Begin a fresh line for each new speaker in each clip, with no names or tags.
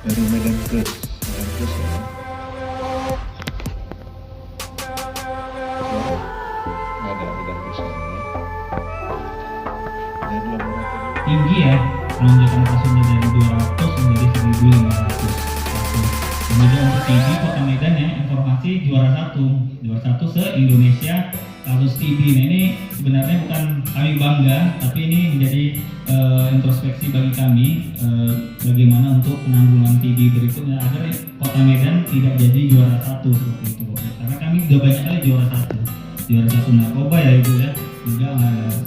dari Medan Plus ya. Ada Medan Plus ini ya. Jadi
tinggi ya, lonjakan kasusnya dari 200 menjadi 1.500. Kemudian untuk TB Kota Medan ya, informasi juara satu se-Indonesia kasus TB. Nah, ini sebenarnya bukan kami bangga, tapi ini menjadi introspeksi bagi kami bagaimana untuk penanggulangan TB berikutnya agar Kota Medan tidak jadi juara satu seperti itu. Karena kami sudah banyak kali juara satu narkoba ya Ibu ya, juga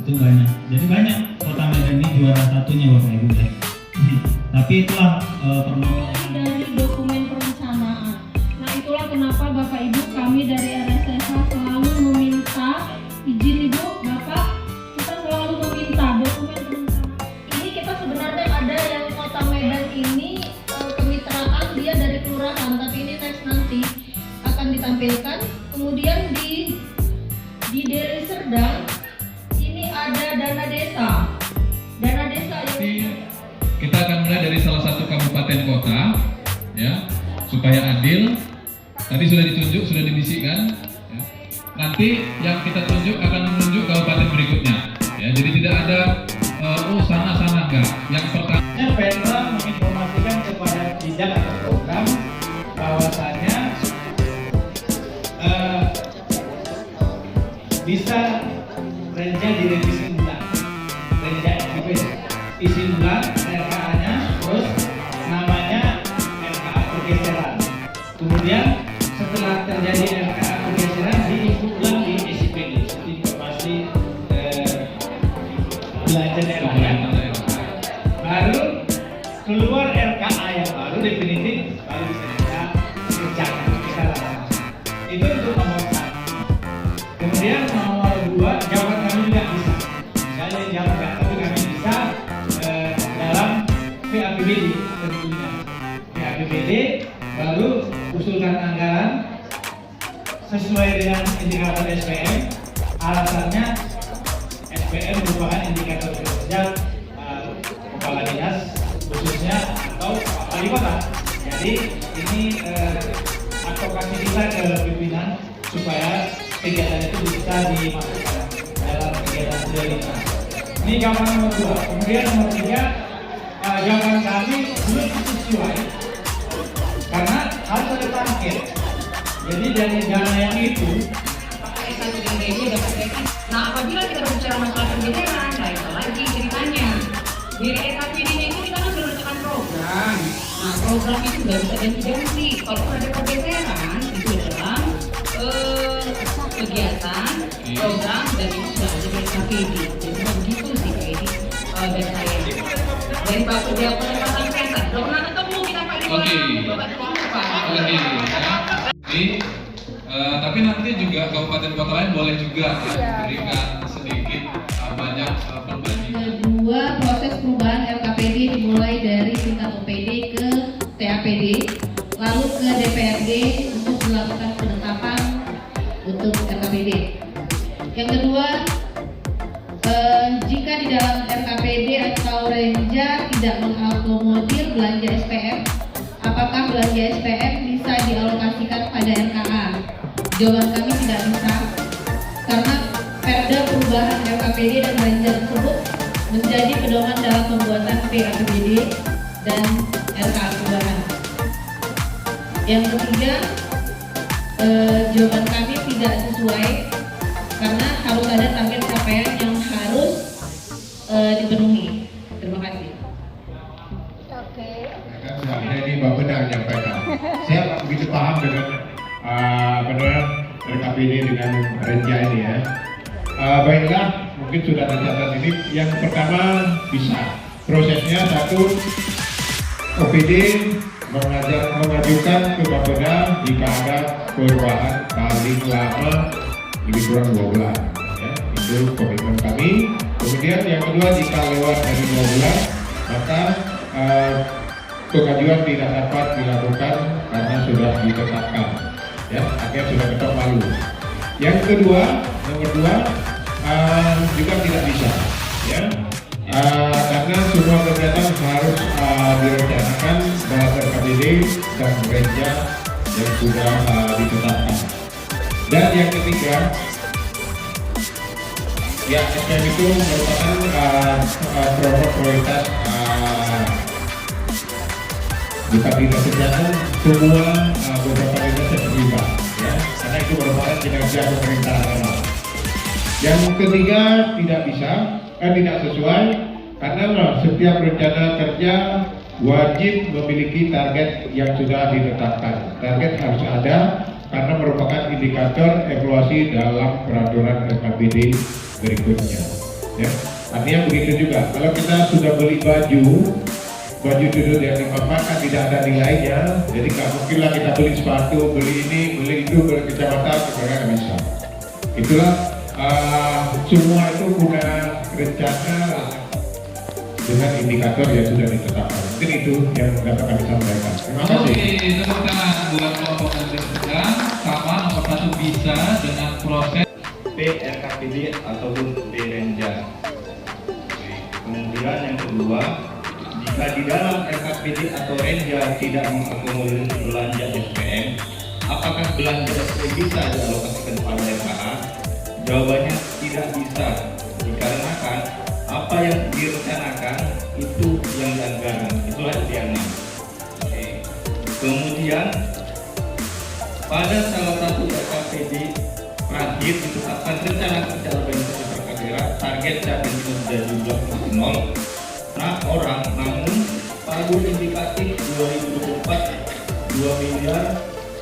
itu banyak. Jadi banyak Kota Medan ini juara satunya Bapak Ibu ya. Tapi itulah permohonan
dari dokumen perencanaan. Nah itulah kenapa Bapak Ibu kami dari RSSH selalu meminta izin Ibu Bapak, kita selalu meminta dokumen perencanaan. Ini kita sebenarnya ada yang Kota Medan ini kemitraan dia dari kelurahan, tapi ini next nanti akan ditampilkan. Kemudian di Deli Serdang ini ada dana desa yang
kita akan mulai dari salah satu kabupaten kota ya, supaya adil. Tadi sudah ditunjuk, sudah dibisikkan ya. Nanti yang kita tunjuk akan menunjuk kabupaten berikutnya ya. Jadi tidak ada sana enggak. Yang pertama
Pemda menginformasikan kepada bidang atau program bahwasannya bisa renja direvisi ulang, renja isi ulang RKA-nya, terus namanya RKA pergeseran. Kemudian setelah terjadi RKA pergeseran diinput ulang di SIPD, informasi belanja daerah. Baru keluar RKA yang baru definitif, baru bisa kita kerjakan, kita lakukan. Itu untuk nomor 1. Kemudian nomor 2, jawab kami juga bisa. Misalnya jawab nggak, tapi kami bisa dalam PAPBD tentunya. PAPBD baru usulkan anggaran sesuai dengan indikator SPM. Alasannya SPM merupakan indikator kinerja kepala dinas khususnya atau wali kota. Jadi ini advokasi kita ke pimpinan supaya kegiatan itu bisa dimasukkan dalam kegiatan prioritas. Ini jawaban nomor 2. Kemudian nomor 3, jawaban kami belum sesuai karena harus ada target. Jadi dari dana yang itu
nah apabila kita berbicara masalah pergeseran, nah itu lagi ceritanya. Di SAPD-nya itu kita kan sudah menentukan program. Nah program itu nggak bisa ganti-ganti. Kalau ada pergeseran itu adalah kegiatan, program dan itu sudah ada di SAPD. Jadi begitu sih kayak ini dari saya. Dari Pak Kerja Penempatan Penta, sudah pernah ketemu kita Pak di Bapak ketemu Pak.
Tapi nanti juga kabupaten kota lain boleh juga berikan sedikit banyak perbandingan.
Kedua, proses perubahan LKPD dimulai dari tingkat OPD ke TAPD, lalu ke DPRD untuk melakukan penetapan untuk LKPD. Yang kedua, jika di dalam LKPD atau Renja tidak mengakomodir belanja SPM, apakah belanja SPM bisa dialokasikan pada RKA? Jawaban kami tidak bisa, karena Perda perubahan LKPD dan Renja tersebut menjadi pedoman dalam pembuatan PAPBD dan RKA perubahan. Yang ketiga, jawaban kami tidak sesuai karena harus ada target capaian yang harus dipenuhi. Terima kasih.
Oke. Ini Mbak Benang menyampaikan. Saya nggak begitu paham dengan RKPD dengan Renja ini ya. Baiklah, mungkin sudah tercatat ini. Yang pertama bisa prosesnya satu, OPD mengajukan ke Bapeda jika ada perubahan paling lama lebih kurang 2 bulan. Ya, itu komitmen kami. Kemudian yang kedua, jika lewat dari 2 bulan, maka pengajuan tidak dapat dilakukan karena sudah ditetapkan. Ya, akhirnya sudah ketok palu. Yang kedua, nomor 2 juga tidak bisa, ya, karena semua kegiatan harus direncanakan dalam RKPD dan range-nya yang sudah ditetapkan. Dan yang ketiga, ya SPM itu merupakan prioritas bukan dinas kesehatan, semua beberapa dinas yang terlibat, ya, karena itu merupakan kinerja pemerintahan daerah. Yang ketiga tidak sesuai karena setiap rencana kerja wajib memiliki target yang sudah ditetapkan. Target harus ada karena merupakan indikator evaluasi dalam peraturan RKPD berikutnya. Ya. Artinya begitu juga. Kalau kita sudah beli baju duduk yang 5 kan tidak ada nilainya, jadi nggak mungkin lah kita beli sepatu, beli ini, beli itu, beli kecamatan, sebenarnya nggak bisa. Itulah semua itu punya rencana dengan indikator yang sudah ditetapkan. Mungkin itu yang dapat kami sampaikan. Terima kasih.
Oke, tepuk tangan buat kelompok yang sedang. Sama nomor 1 bisa dengan proses
PRKPD ataupun PRenja. Kemudian yang kedua, jika di dalam RKPD atau Renja tidak mengakomodir belanja SPM, apakah belanja SPM bisa dialokasikan pada RKA? Jawabannya tidak bisa, dikarenakan apa yang direncanakan itu yang dianggarkan, itulah yang 6. Kemudian pada salah satu RKPD terakhir ditetapkan rencana kerja organisasi perangkat daerah, target capai kinerja jumlah nol. Namun pada indikatif 2024 2 miliar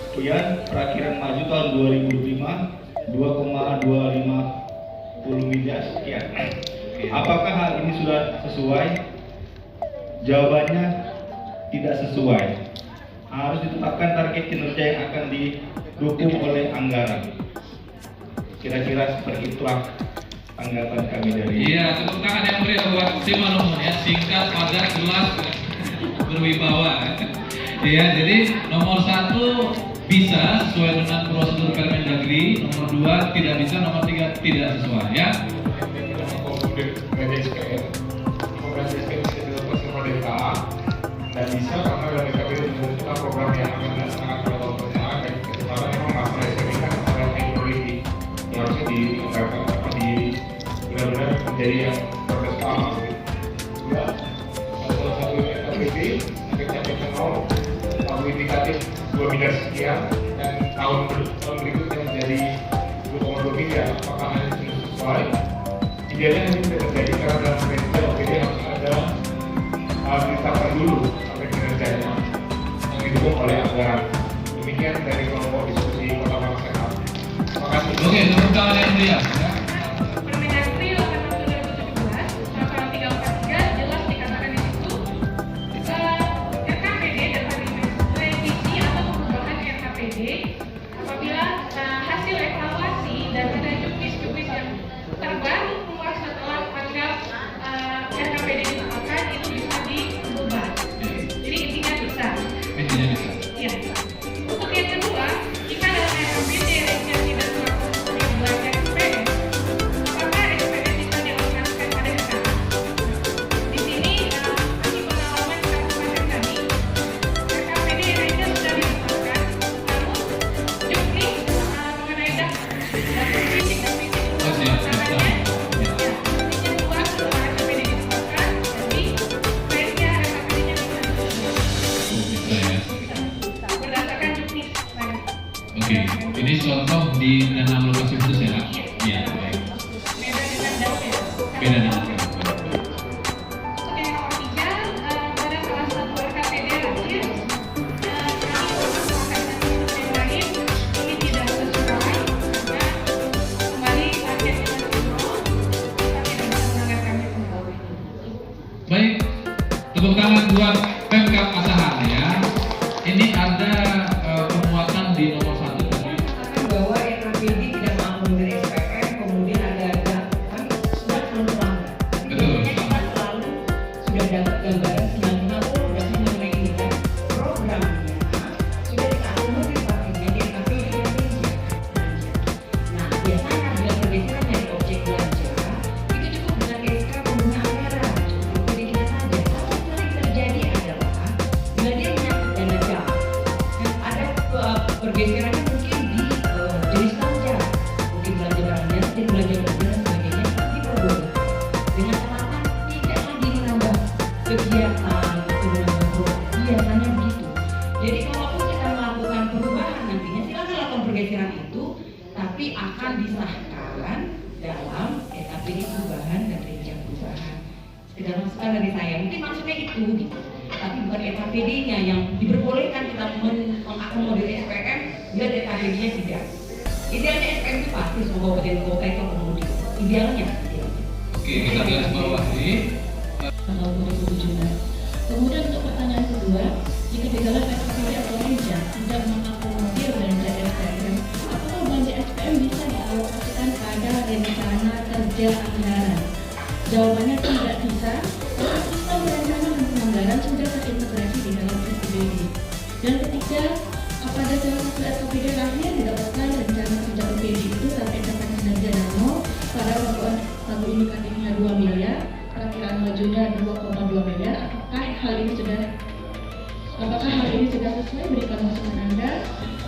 sekian, perakhiran maju tahun 2005 2,250 miliar sekian. Apakah hal ini sudah sesuai? Jawabannya tidak sesuai. Harus ditetapkan target kinerja yang akan didukung oleh anggaran. Kira-kira seperti itulah tanggapan kami dari.
Iya, tepuk tangan yang meriah buat tim Manumon ya, singkat, padat, jelas, berwibawa. Ya, jadi nomor 1 bisa sesuai dengan prosedur Permendagri, nomor 2 tidak bisa, nomor 3 tidak sesuai ya.
Dan bisa karena dari KPD menentukan program yang akan sangat berpengaruh dan sekarang memang masalah SPM kan masalah teknologi yang harusnya benar-benar menjadi yang berkesempatan. Ya, salah satu KPD mencapai nol, tahun indikatif 2 miliar sekian, dan tahun berikutnya menjadi 2,2 miliar. Apakah hal ini sesuai? Idealnya ini tidak terjadi karena dalam kerja OPD harus ada ditetapkan dulu sampai kinerjanya yang didukung oleh anggaran. Demikian dari kelompok diskusi Kota Bangsa. Terima kasih.
Oke, tepuk tangan yang meriah.
Permendagri 8/2017 pasal 343 jelas dikatakan di situ RKPD dapat direvisi atau perubahan RKPD apabila hasil evaluasi dan ada juknis yang terbaru keluar setelah tanggal RKPD ditetapkan itu bisa diubah. Jadi intinya bisa.
Intinya bisa.
Iya. Untuk yang kedua, jika dalam RKPD yang tidak melakukan belanja SPM, apakah SPM bisa dialokasikan pada RKA? Di sini kami pengalaman kabupaten kami, RKPD Renja sudah ditetapkan, namun juknis mengenai data dan fisik
Oh, siap, siap,
makanya
siap.
juknisnya keluar setelah RKPD ditetapkan, jadi Renja RKPD-nya bisa berdasarkan juknis.
Oke, ini contoh di 6 lokasi khusus ya, Pak? Iya, baik.
Beda dengan dapil.
Beda dengan
Untuk yang nomor 3, pada salah satu RKPD terakhir, kami melakukan yang lain, ini tidak sesuai karena kembali target kita nol, kita tidak bisa menanggapi kembali.
Baik, tepuk tangan buat Pemkab Asahan ya. Ini ada penguatan di nomor 1 tadi.
Mengatakan bahwa RKPD tidak mengakomodir SPM, kemudian ada kan sudah selalu melanggar.
Betul.
Kita selalu sudah dapat gambaran 96% mengenai ini kan programnya sudah diakomodir pakai di RKPD dan Renja. Nah, biasanya bila berbeda dari objek belanja itu cukup dengan SK pengguna anggaran, cukup kita saja. Tapi yang terjadi adalah bila dia menyangkut dana kegiatan biasanya begitu. Jadi kalaupun kita melakukan perubahan nantinya silakan lakukan pergeseran itu, tapi akan disahkan dalam SKPD perubahan dan Renja perubahan. Sekedar masukan dari saya, mungkin maksudnya itu gitu. Tapi bukan SKPD-nya yang diperbolehkan kita mengakomodir SPM, bila SKPD-nya tidak. Idealnya SPM itu pasti semua kabupaten kota itu akomodir. Idealnya.
Oke, kita garis bawahi.
Tahun 2017. Kemudian untuk pertanyaan kedua, jika di dalam SPM atau Renja tidak mengakomodir belanja SPM, apakah belanja SPM bisa dialokasikan pada rencana kerja anggaran? Jawabannya tidak bisa, karena sistem perencanaan anggaran sudah terintegrasi di dalam SPBD. Dan ketiga, pada salah satu SPBD lahir didapatkan rencana kerja OPD itu target capai kinerja nano pada waktu indikatifnya 2 miliar, perkiraan majunya 2,2 miliar. Apakah hal ini sudah sesuai? Berikan masukan Anda.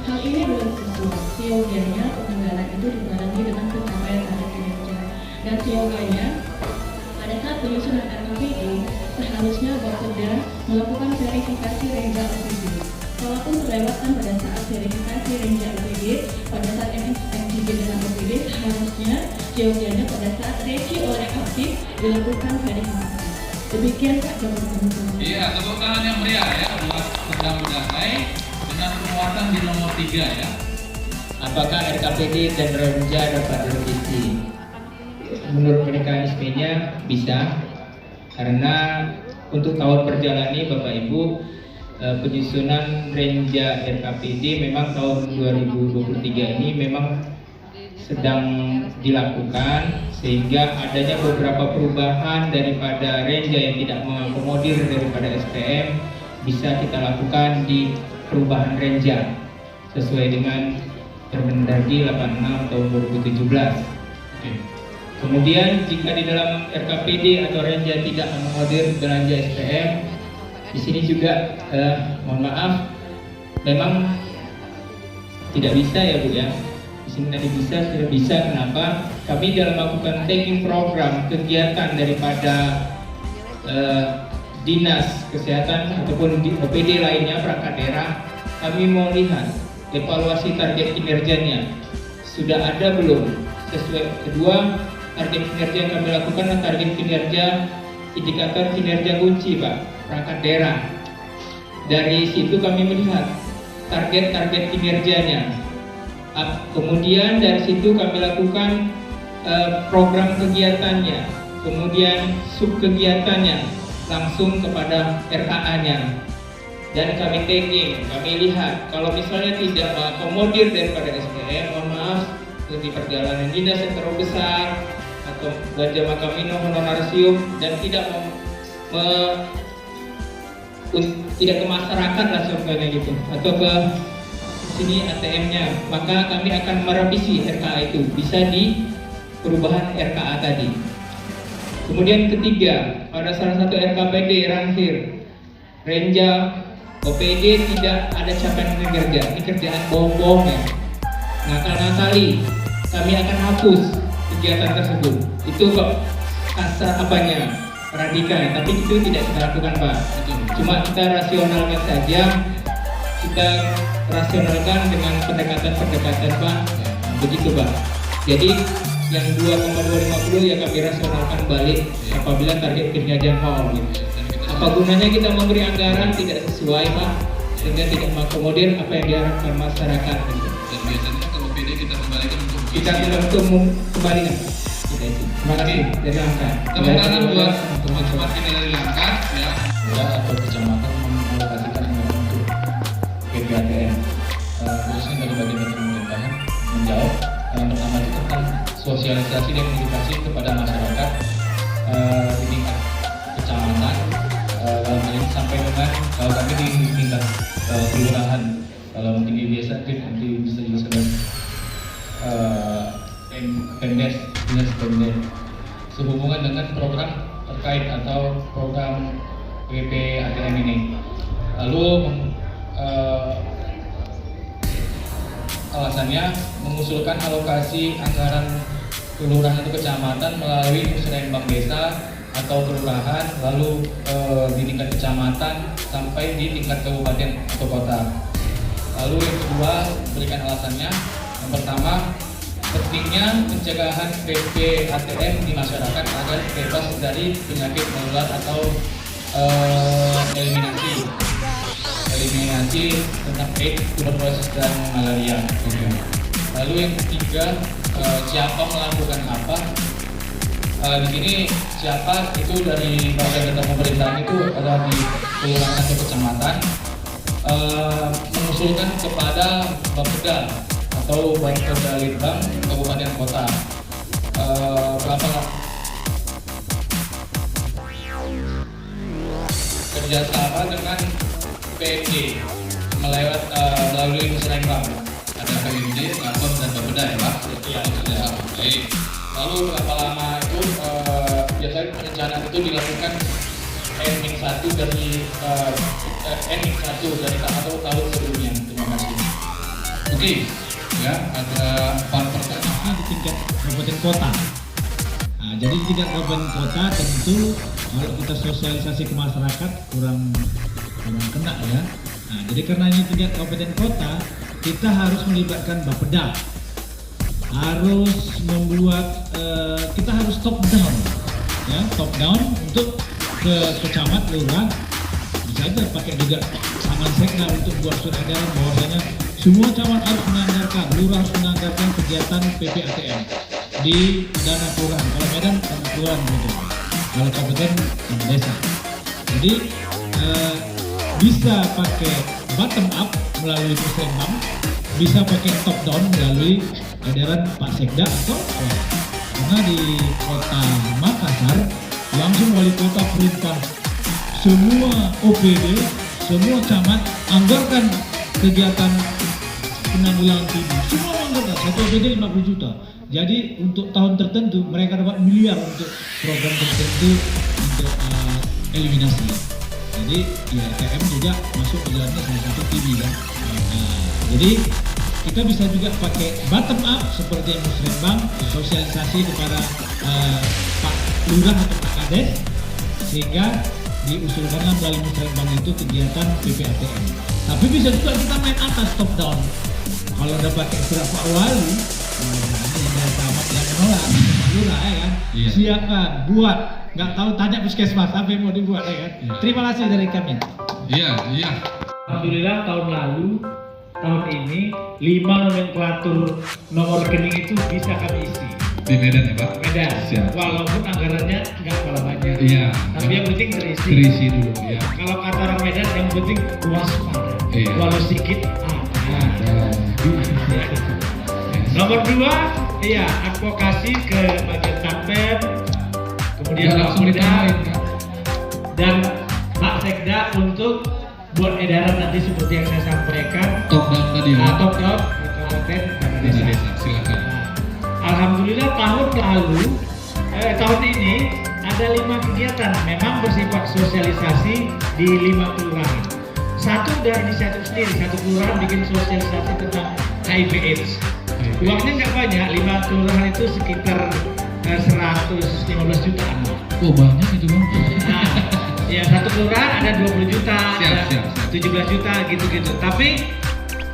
Hal ini belum sesuai. Siogianya penganggaran itu dibarengi dengan pencapaian target kinerja. Dan siogianya pada saat penyusunan RKPD seharusnya Bapeda melakukan verifikasi Renja OPD. Walaupun terlewatkan pada saat verifikasi Renja OPD, pada saat MCG dengan OPD seharusnya siogianya pada saat revisi oleh aktif dilakukan verifikasi. Demikian Pak jawaban kami.
Iya, tepuk tangan yang meriah ya buat Pemda Budakay dengan penguatan di nomor 3 ya.
Apakah RKPD dan Renja dapat direvisi? Menurut mekanismenya bisa, karena untuk tahun berjalan ini Bapak Ibu, penyusunan Renja RKPD memang tahun 2023 ini memang sedang dilakukan, sehingga adanya beberapa perubahan daripada Renja yang tidak mengakomodir daripada SPM bisa kita lakukan di perubahan Renja sesuai dengan Permendagri 86 tahun 2017.
Oke.
Kemudian jika di dalam RKPD atau Renja tidak mengakomodir belanja SPM, di sini juga mohon maaf, memang tidak bisa ya Bu ya. Di sini tadi bisa, tidak bisa. Kenapa? Kami dalam melakukan tagging program kegiatan daripada dinas kesehatan ataupun di OPD lainnya perangkat daerah, kami mau lihat evaluasi target kinerjanya sudah ada belum sesuai. Kedua, target kinerja yang kami lakukan adalah target kinerja indikator kinerja kunci Pak, perangkat daerah. Dari situ kami melihat target-target kinerjanya. Kemudian dari situ kami lakukan program kegiatannya, kemudian sub kegiatannya langsung kepada RKA-nya, dan kami tagging. Kami lihat kalau misalnya tidak mengakomodir daripada SPM, mohon maaf, seperti perjalanan dinas yang terlalu besar atau belanja makamino honorarium dan tidak tidak ke masyarakat lah contohnya gitu, atau ke sini ATM-nya, maka kami akan merevisi RKA itu bisa di perubahan RKA tadi. Kemudian ketiga, pada salah satu RKPD Ranhir Renja OPD tidak ada capaian kinerja, ini kerjaan bohong ya, ngakal-ngakali, kami akan hapus kegiatan tersebut. Itu kok kasar apanya, radikal, tapi itu tidak kita lakukan Pak. Cuma kita rasionalkan saja, kita rasionalkan dengan pendekatan-pendekatan Pak, begitu Pak. Jadi yang 2,250 ya kami rasionalkan balik apabila target kinerja mau gitu. Apa gunanya kita memberi anggaran tidak sesuai Pak, sehingga tidak mengakomodir apa yang diharapkan masyarakat gitu.
Dan biasanya kalau PD kita kembalikan untuk
Kita tidak untuk kembalikan. Terima kasih dari Langkat.
Tepuk tangan buat teman-teman kita dari Langkat ya.
Atau kecamatan mengalokasikan anggaran untuk PPATN, khususnya dari bagian dari pemerintahan menjawab. Yang pertama itu tentang sosialisasi dan edukasi kepada masyarakat di tingkat kecamatan, dalam hal ini sampai dengan kalau kami di tingkat kelurahan, kalau mungkin di desa nanti bisa juga Pemdes, dinas Pemdes, sehubungan dengan program terkait atau program PPATN ini. Lalu alasannya mengusulkan alokasi anggaran kelurahan atau kecamatan melalui musyawarah bank desa atau kelurahan, lalu di tingkat kecamatan sampai di tingkat kabupaten atau kota. Lalu yang kedua, berikan alasannya. Yang pertama, pentingnya pencegahan PPATM di masyarakat agar bebas dari penyakit menular atau eliminasi tentang AIDS, tuberkulosis dan malaria. Lalu yang ketiga, siapa melakukan apa? Di sini siapa itu dari bagian data pemerintahan itu ada di kelurahan atau kecamatan, mengusulkan kepada Bapeda atau Bapeda Litbang kabupaten kota. Kerjasama dengan PNJ melalui Musrembang. Ada PNJ, Lapor dan Bapeda ya Pak? Iya. Baik. Lalu berapa lama itu biasanya perencanaan itu dilakukan N-1 dari N-1 dari tahun sebelumnya. Terima kasih.
Oke, ya ada 4 pertanyaan
di tingkat kabupaten kota. Nah, jadi di tingkat kabupaten kota tentu kalau kita sosialisasi ke masyarakat kurang kena ya. Nah, jadi karena ini tingkat kabupaten kota, kita harus melibatkan Bapeda, harus membuat kita harus top down ya, top down untuk ke camat lurah, bisa aja pakai juga tangan sekda untuk buat surat edaran bahwasanya semua camat harus menganggarkan, lurah harus menganggarkan kegiatan PPATM di dana kelurahan. Kalau Medan dana kelurahan gitu, kalau kabupaten dana desa. Jadi bisa pakai bottom up melalui Musrembang, bisa pakai top down melalui edaran Pak Sekda atau karena di kota Makassar langsung wali kota perintah semua OPD, semua camat anggarkan kegiatan penanggulangan TB. Semua anggarkan, satu OPD 50 juta. Jadi untuk tahun tertentu mereka dapat miliar untuk program tertentu untuk eliminasi. Jadi ya TM juga masuk ke dalamnya salah satu TB kan. Jadi kita bisa juga pakai bottom up seperti yang Musrembang, sosialisasi kepada Pak Lurah atau Pak Kades, sehingga diusulkanlah melalui Musrembang itu kegiatan PPATM. Tapi bisa juga kita main atas top down. Kalau udah pakai surat Pak Wali, ini dari tamat yang menolak Pak Lurah ya kan,
Iya.
siapkan, buat, nggak tahu tanya puskesmas apa yang mau dibuat ya kan. Terima kasih dari kami.
Iya.
Alhamdulillah tahun ini 5 nomenklatur nomor rekening itu bisa kami isi.
Di Medan ya Pak?
Medan.
Siap.
Walaupun anggarannya nggak kalah banyak.
Iya.
Tapi yang penting terisi.
Terisi dulu ya.
Kalau kata orang Medan yang penting waspada.
Iya.
Walau sedikit Nomor 2, iya advokasi ke bagian Tanpem, kemudian
Nggak langsung ditambahin kan?
dan Pak Sekda untuk buat edaran nanti seperti yang saya sampaikan.
Top down tadi ya.
Top down ke kabupaten dana
Desa,
desa.
silakan.
Alhamdulillah tahun ini ada 5 kegiatan memang bersifat sosialisasi di 5 kelurahan. Satu dari inisiatif sendiri, satu kelurahan bikin sosialisasi tentang HIV/AIDS. Uangnya nggak banyak, 5 kelurahan itu sekitar 115 jutaan.
Oh banyak itu Bang.
Nah, ya satu kelurahan ada 20 juta, ada
Siap.
17 juta gitu-gitu. Tapi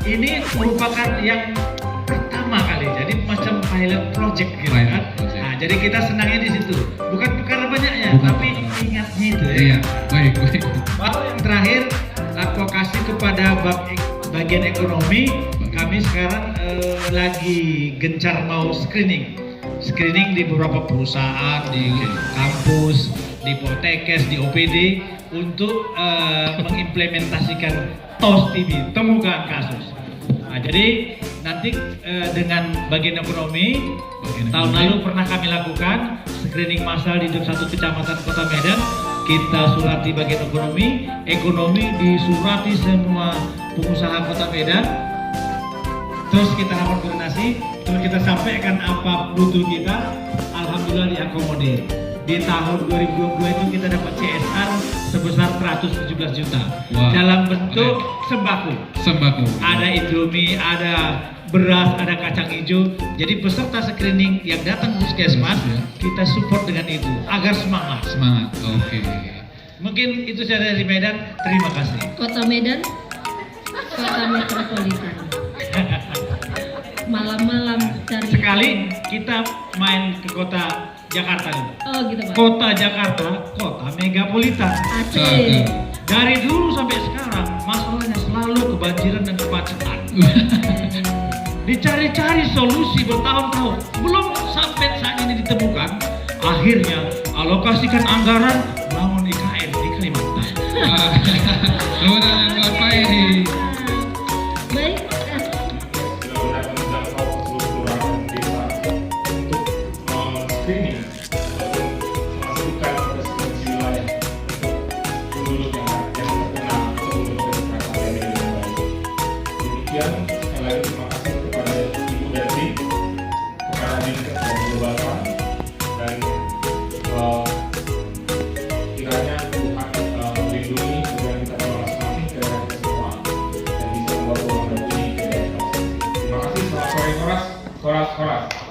ini merupakan yang pertama kali, jadi macam pilot project gitu
Pilot
kan.
project.
Nah, jadi kita senangnya di situ. Bukan karena banyaknya,
Bukan.
tapi ingatnya itu ya.
Iya, baik.
Lalu yang terakhir, advokasi kepada bagian ekonomi. Kami sekarang lagi gencar mau screening di beberapa perusahaan, di kampus, di Poltekkes, di OPD untuk mengimplementasikan TOS TB, temukan kasus. Nah, jadi nanti dengan bagian ekonomi, tahun lalu pernah kami lakukan screening massal di 21 kecamatan Kota Medan. Kita surati bagian ekonomi disurati semua pengusaha Kota Medan. Terus kita rapat koordinasi, terus kita sampaikan apa butuh kita, alhamdulillah diakomodir. Di tahun 2022 itu kita dapat CSR sebesar 117 juta
Wah,
dalam bentuk sembako.
Sembako.
Ada Indomie, ada beras, ada kacang hijau. Jadi peserta screening yang datang puskesmas kita support dengan itu agar semangat.
Semangat. Oke.
Mungkin itu saja dari Medan. Terima kasih.
Kota Medan, kota metropolitan. Malam-malam cari.
Sekali kita main ke kota Jakarta nih.
Oh gitu Pak.
Kota Jakarta, kota megapolitan.
Asik.
Dari dulu sampai sekarang masalahnya selalu kebanjiran dan kemacetan. Dicari-cari solusi bertahun-tahun, belum sampai saat ini ditemukan. Akhirnya alokasikan anggaran bangun IKN di Kalimantan.
Tepuk tangan buat Pak Edi.
Baik.
Mudah-mudahan menjangkau seluruh kelurahan desa untuk screening ataupun memasukkan presidensi wilayah untuk penduduk yang terkena atau penduduk yang terkena pandemi dengan baik. Demikian, sekali lagi terima kasih kepada Ibu Desi, kepada Dinkes dan Bapak, dan kiranya Tuhan melindungi dan kita bawa masing-masing ke daerah kita semua dan bisa membawa uang dan bunyi ke daerah kita masing-masing. Terima kasih, selamat sore, Koras.